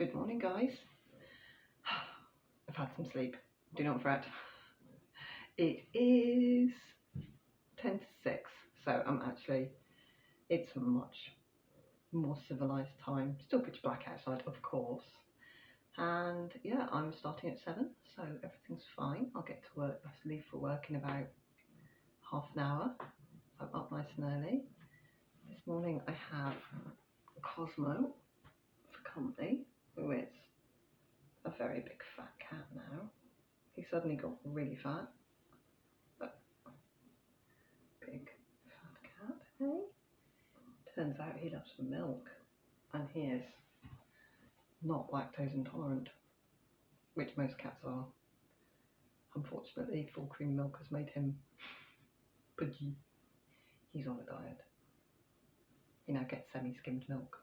Good morning, guys. I've had some sleep. Do not fret. It is 10 to 6, so it's a much more civilized time. Still pitch black outside, of course. And yeah, I'm starting at 7, so everything's fine. I'll get to work. I have to leave for work in about half an hour. I'm up nice and early. This morning I have Cosmo for company, who is a very big fat cat now. He suddenly got really fat. But big fat cat, hey? Turns out he loves milk, and he is not lactose intolerant, which most cats are. Unfortunately, full cream milk has made him pudgy. He's on a diet. He now gets semi-skimmed milk,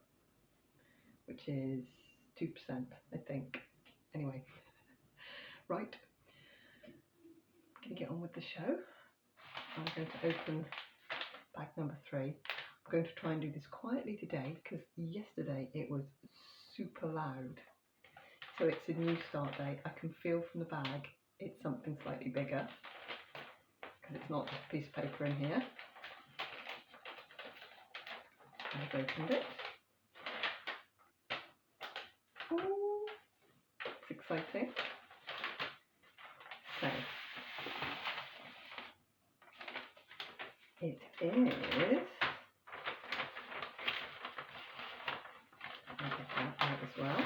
which is 2%, I think. Anyway, right. Gonna get on with the show. I'm going to open bag number 3. I'm going to try and do this quietly today because yesterday it was super loud. So it's a new start date. I can feel from the bag it's something slightly bigger because it's not just a piece of paper in here. I've opened it. Ooh, it's exciting. So it is. I'll get that out as well.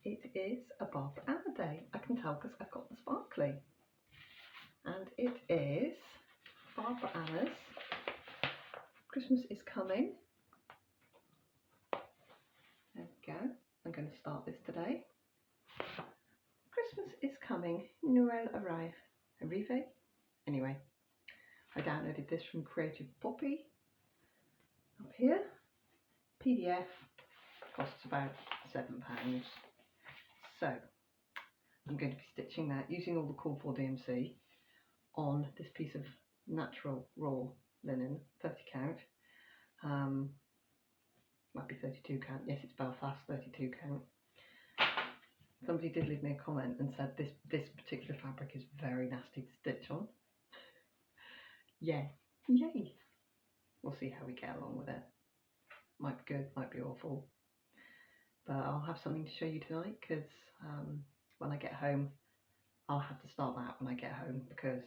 It is a Barbara Anna Day. I can tell because I've got the sparkly. And it is Barbara Anna's Christmas is Coming. There we go. I'm going to start this today. Christmas is coming. Noël arrive. Arrive? Anyway, I downloaded this from Creative Poppy. Up here. PDF. Costs about £7. So, I'm going to be stitching that using all the Call for DMC on this piece of natural raw linen, 30 count. Might be 32 count. Yes, it's Belfast, 32 count. Somebody did leave me a comment and said this particular fabric is very nasty to stitch on. Yeah, yay. We'll see how we get along with it. Might be good, might be awful. But I'll have something to show you tonight because when I get home, I'll have to start that when I get home because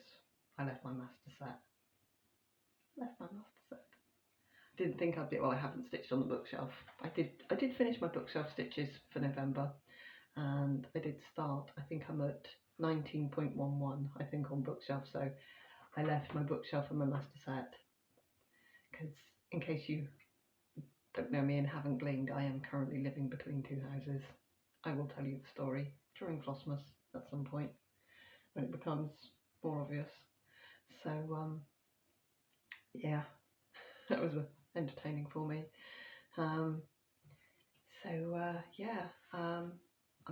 I left my master set. Didn't think I'd be, well, I haven't stitched on the bookshelf. I did finish my bookshelf stitches for November and I did start, I think I'm at 19.11 I think on bookshelf, so I left my bookshelf and my master set because in case you don't know me and haven't gleaned, I am currently living between 2 houses. I will tell you the story during Flossmas at some point when it becomes more obvious. So yeah, that was entertaining for me. I'm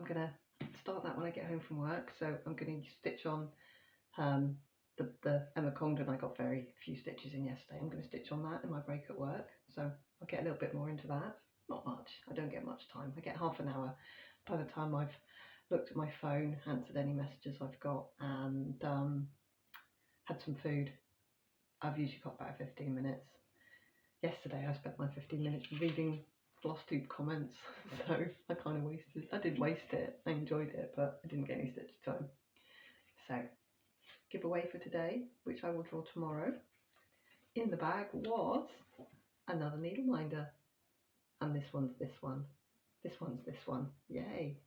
gonna start that when I get home from work. So I'm gonna stitch on the Emma Congdon. I got very few stitches in yesterday. I'm gonna stitch on that in my break at work. So I'll get a little bit more into that. Not much. I don't get much time. I get half an hour by the time I've looked at my phone, answered any messages I've got, and had some food. I've usually got about 15 minutes. Yesterday I spent my 15 minutes reading FlossTube comments, so I kind of wasted. I did waste it. I enjoyed it, but I didn't get any stitch time. So, giveaway for today, which I will draw tomorrow. In the bag was another needle minder, and this one's this one. This one's this one. Yay!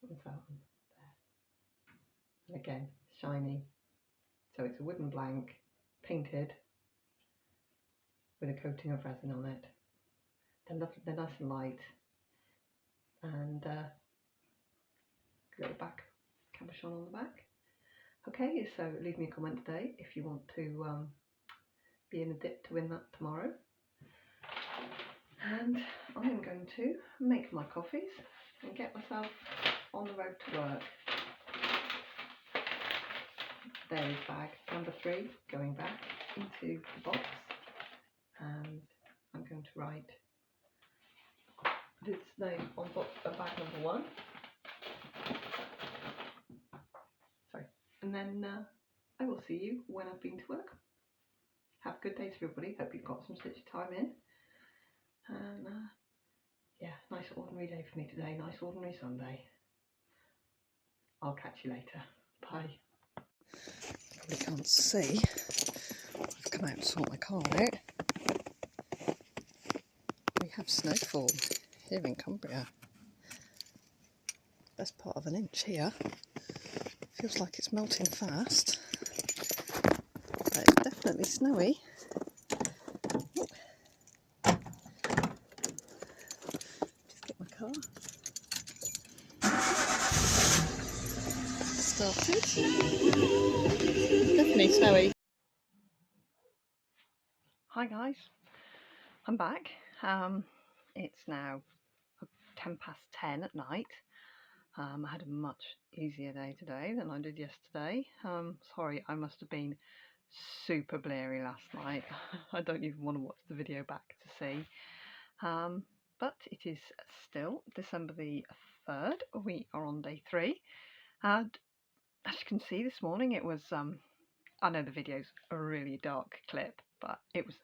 What's that one? There. And again, shiny. So it's a wooden blank, painted with a coating of resin on it. They're nice and light, and little back cabochon on the back. Okay, so leave me a comment today if you want to be in a dip to win that tomorrow. And I am going to make my coffees and get myself on the road to work. There is bag number 3 going back into the box, and I'm going to write this name on bag number 1. Sorry. And then I will see you when I've been to work. Have a good day to everybody. Hope you've got some stitch time in. And yeah, nice ordinary day for me today. Nice ordinary Sunday. I'll catch you later. Bye. Probably can't see. I've come out to sort my car out. We have snowfall here in Cumbria. Best part of an inch here. Feels like it's melting fast. But it's definitely snowy. Oh. Just get my car started. Definitely snowy. Hi guys, I'm back. It's now 10:10 at night. I had a much easier day today than I did yesterday. Sorry, I must have been super bleary last night. I don't even want to watch the video back to see. But it is still December the 3rd. We are on day 3. And as you can see this morning, it was, I know the video's a really dark clip, but it was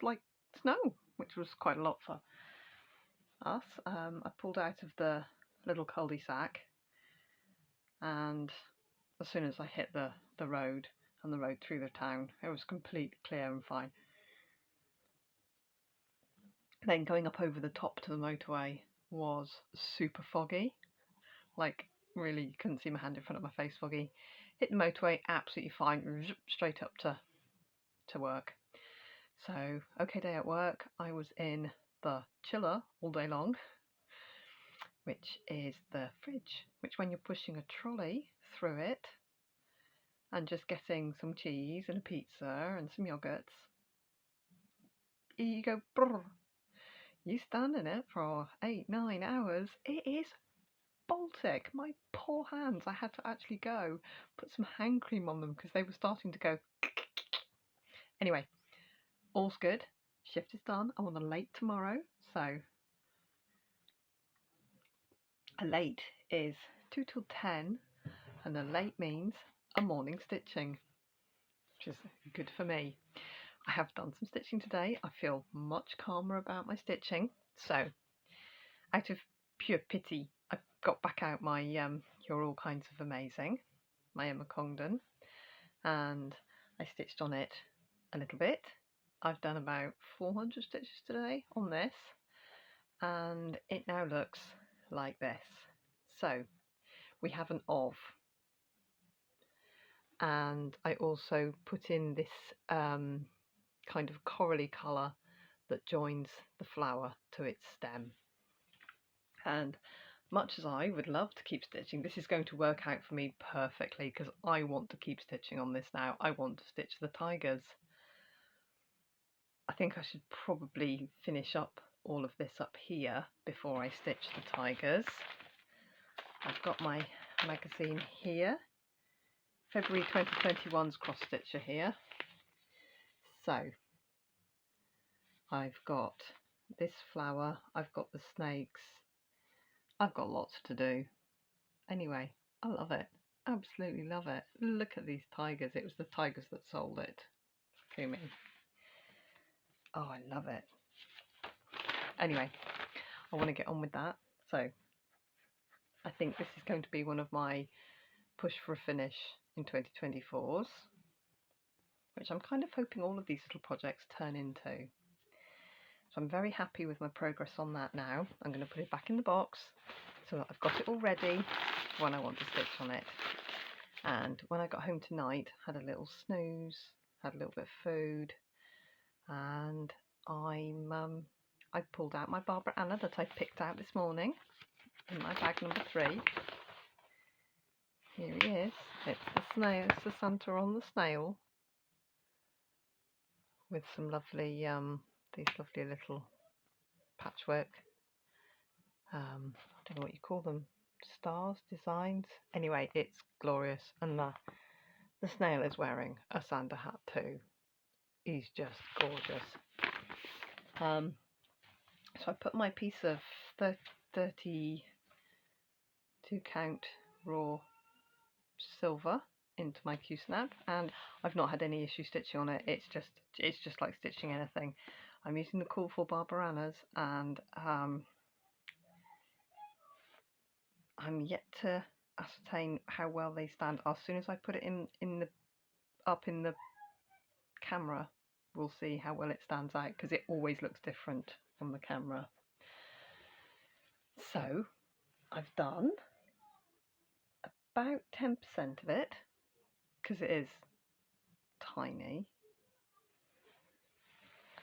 like snow, which was quite a lot for us. I pulled out of the little cul-de-sac, and as soon as I hit the road and the road through the town, it was completely clear and fine. Then going up over the top to the motorway was super foggy, like really couldn't see my hand in front of my face foggy. Hit the motorway, absolutely fine, straight up to work. So, okay day at work. I was in the chiller all day long, which is the fridge, which when you're pushing a trolley through it and just getting some cheese and a pizza and some yogurts, you go brrr. You stand in it for 8-9 hours. It is Baltic. My poor hands. I had to actually go put some hand cream on them because they were starting to go. Anyway, all's good. Shift is done. I'm on a late tomorrow, so a late is 2 till 10, and a late means a morning stitching, which is good for me. I have done some stitching today. I feel much calmer about my stitching. So, out of pure pity, I got back out my You're All Kinds of Amazing, my Emma Congdon, and I stitched on it a little bit. I've done about 400 stitches today on this, and it now looks like this. So we have an of, and I also put in this kind of corally colour that joins the flower to its stem. And much as I would love to keep stitching, this is going to work out for me perfectly because I want to keep stitching on this now. I want to stitch the tigers. I think I should probably finish up all of this up here before I stitch the tigers. I've got my magazine here, February 2021's cross stitcher here. So I've got this flower, I've got the snakes, I've got lots to do. Anyway, I love it, absolutely love it. Look at these tigers. It was the tigers that sold it to me. Oh, I love it. Anyway, I want to get on with that. So I think this is going to be one of my push for a finish in 2024s, which I'm kind of hoping all of these little projects turn into. So I'm very happy with my progress on that now. I'm going to put it back in the box so that I've got it all ready when I want to stitch on it. And when I got home tonight, had a little snooze, had a little bit of food, and I pulled out my Barbara Anna that I picked out this morning in my bag number 3. Here he is. It's the snail. It's the Santa on the snail with some lovely these lovely little patchwork. I don't know what you call them. Stars, designs. Anyway, it's glorious, and the snail is wearing a Santa hat too. He's just gorgeous. So I put my piece of 32 count raw silver into my Q-snap, and I've not had any issue stitching on it. It's just like stitching anything. I'm using the Call for Barbaranas, and I'm yet to ascertain how well they stand. As soon as I put it up in the camera, we'll see how well it stands out, because it always looks different on the camera. So I've done about 10% of it, because it is tiny,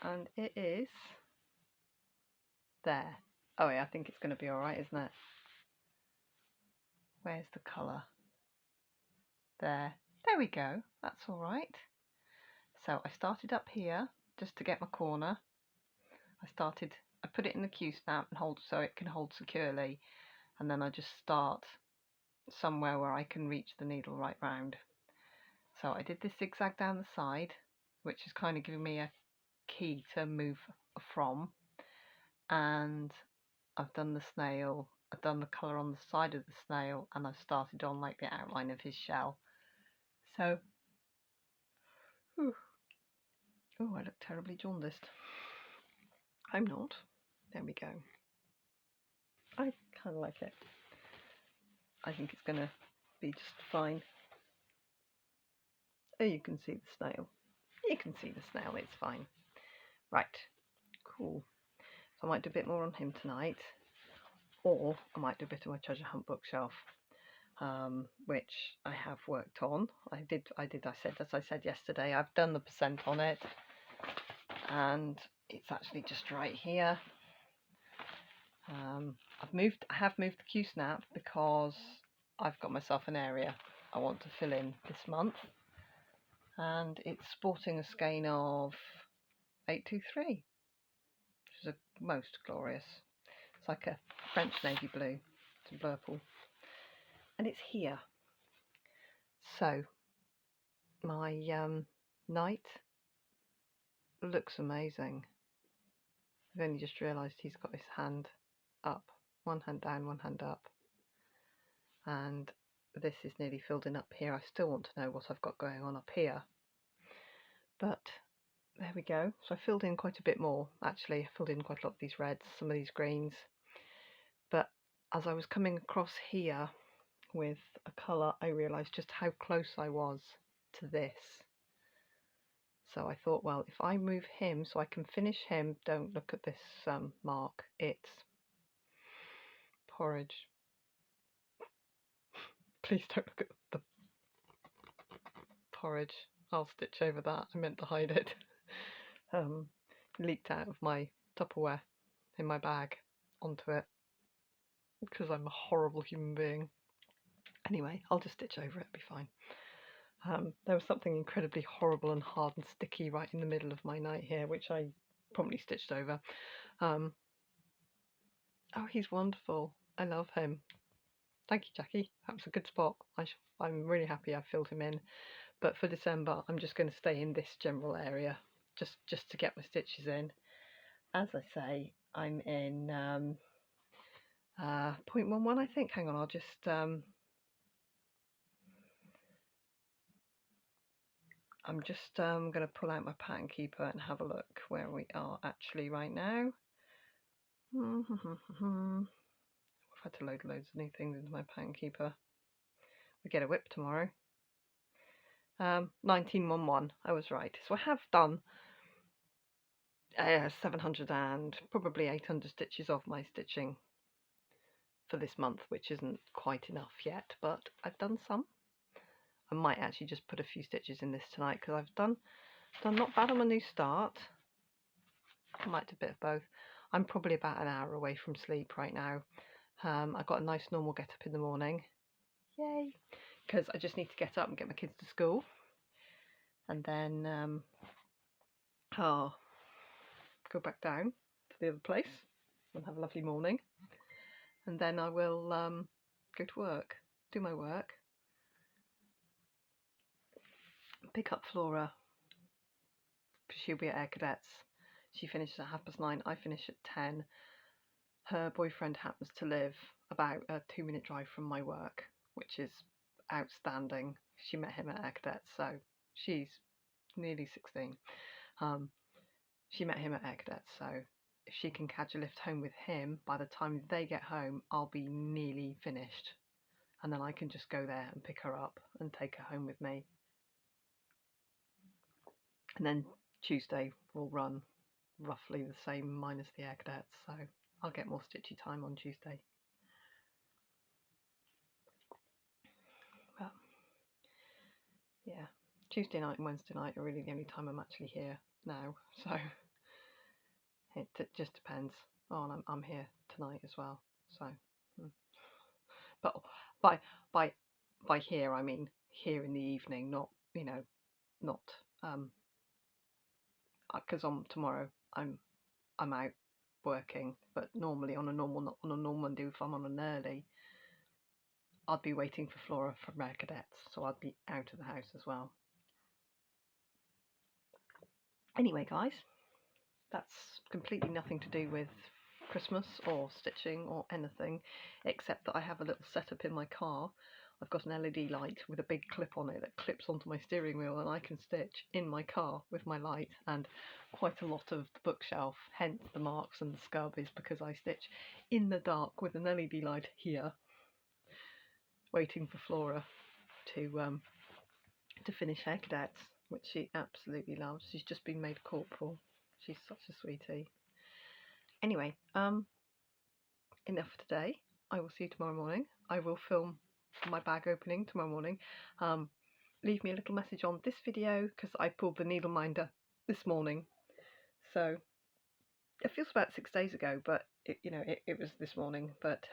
and it is there. Oh yeah, I think it's going to be alright, isn't it? Where's the colour? There we go, that's alright. So I started up here just to get my corner. I put it in the Q-snap and hold so it can hold securely, and then I just start somewhere where I can reach the needle right round. So I did this zigzag down the side, which is kind of giving me a key to move from, and I've done the snail, I've done the colour on the side of the snail, and I've started on like the outline of his shell. So, oh, I look terribly jaundiced. I'm not. There we go. I kind of like it. I think it's going to be just fine. Oh, you can see the snail. You can see the snail, it's fine. Right, cool. So I might do a bit more on him tonight, or I might do a bit of my treasure hunt bookshelf, which I have worked on. As I said yesterday, I've done the percent on it, and it's actually just right here. I have moved the Q-snap because I've got myself an area I want to fill in this month, and it's sporting a skein of 823, which is a most glorious. It's like a French navy blue. It's a purple, and it's here. So my knight looks amazing. I've only just realised he's got his hand up, one hand down, one hand up, and this is nearly filled in up here. I still want to know what I've got going on up here, but there we go. So I filled in quite a bit more, actually. I filled in quite a lot of these reds, some of these greens, but as I was coming across here with a colour, I realised just how close I was to this. So I thought, well, if I move him so I can finish him, don't look at this mark, it's porridge. Please don't look at the porridge. I'll stitch over that. I meant to hide it. Leaked out of my Tupperware in my bag onto it because I'm a horrible human being. Anyway, I'll just stitch over it, it'll be fine. There was something incredibly horrible and hard and sticky right in the middle of my knight here, which I promptly stitched over. Oh, he's wonderful. I love him. Thank you, Jackie. That was a good spot. I'm really happy I filled him in. But for December, I'm just going to stay in this general area, just to get my stitches in. As I say, I'm in 0.11, I think. Hang on, I'll just I'm just going to pull out my pattern keeper and have a look where we are actually right now. I've had to load loads of new things into my pattern keeper. We get a whip tomorrow. 1911, I was right. So I have done 700 and probably 800 stitches of my stitching for this month, which isn't quite enough yet, but I've done some. I might actually just put a few stitches in this tonight because I've done not bad on my new start. I might do a bit of both. I'm probably about an hour away from sleep right now. I've got a nice normal get up in the morning. Yay! Because I just need to get up and get my kids to school. And then go back down to the other place and have a lovely morning. And then I will go to work, do my work, pick up Flora, because she'll be at Air Cadets. She finishes at 9:30. I finish at 10. Her boyfriend happens to live about a 2-minute drive from my work, which is outstanding. She met him at Air Cadets, so she's nearly 16. She met him at Air Cadets, so if she can catch a lift home with him, by the time they get home, I'll be nearly finished. And then I can just go there and pick her up and take her home with me. And then Tuesday will run roughly the same minus the Air Cadets, so I'll get more stitchy time on Tuesday. But yeah, Tuesday night and Wednesday night are really the only time I'm actually here now, so it just depends. Oh, and I'm here tonight as well, so. But by here I mean here in the evening, not not because on tomorrow I'm out working, but normally on a normal Monday, if I'm on an early, I'd be waiting for Flora from Rare Cadets, so I'd be out of the house as well. Anyway, guys, that's completely nothing to do with Christmas or stitching or anything, except that I have a little setup in my car. I've got an LED light with a big clip on it that clips onto my steering wheel, and I can stitch in my car with my light, and quite a lot of the bookshelf, hence the marks and the scub, is because I stitch in the dark with an LED light here, waiting for Flora to finish Air Cadets, which she absolutely loves. She's just been made corporal. She's such a sweetie. Anyway, enough for today. I will see you tomorrow morning. I will film my bag opening tomorrow morning. Leave me a little message on this video because I pulled the needle minder this morning. So it feels about 6 days ago, but it was this morning. But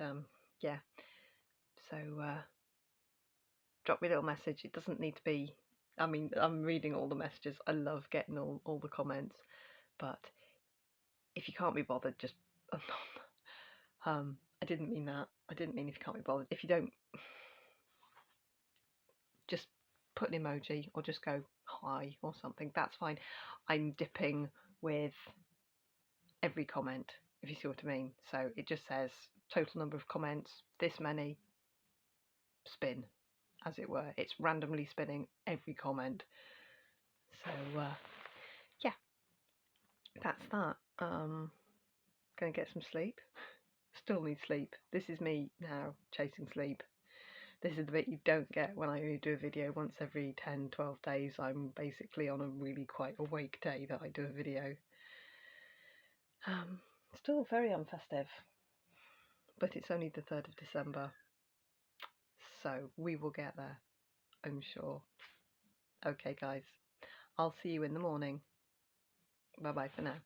yeah. So drop me a little message. It doesn't need to be. I mean, I'm reading all the messages. I love getting all the comments. But if you can't be bothered, just I didn't mean that. I didn't mean if you can't be bothered. If you don't, just put an emoji or just go hi or something. That's fine. I'm dipping with every comment, if you see what I mean. So it just says total number of comments, this many, spin, as it were. It's randomly spinning every comment. So yeah, that's that. Gonna get some sleep. Still need sleep. This is me now chasing sleep. This is the bit you don't get when I do a video once every 10-12 days. I'm basically on a really quite awake day that I do a video. Still very unfestive, but it's only the 3rd of December, so we will get there, I'm sure. Okay guys, I'll see you in the morning. Bye bye for now.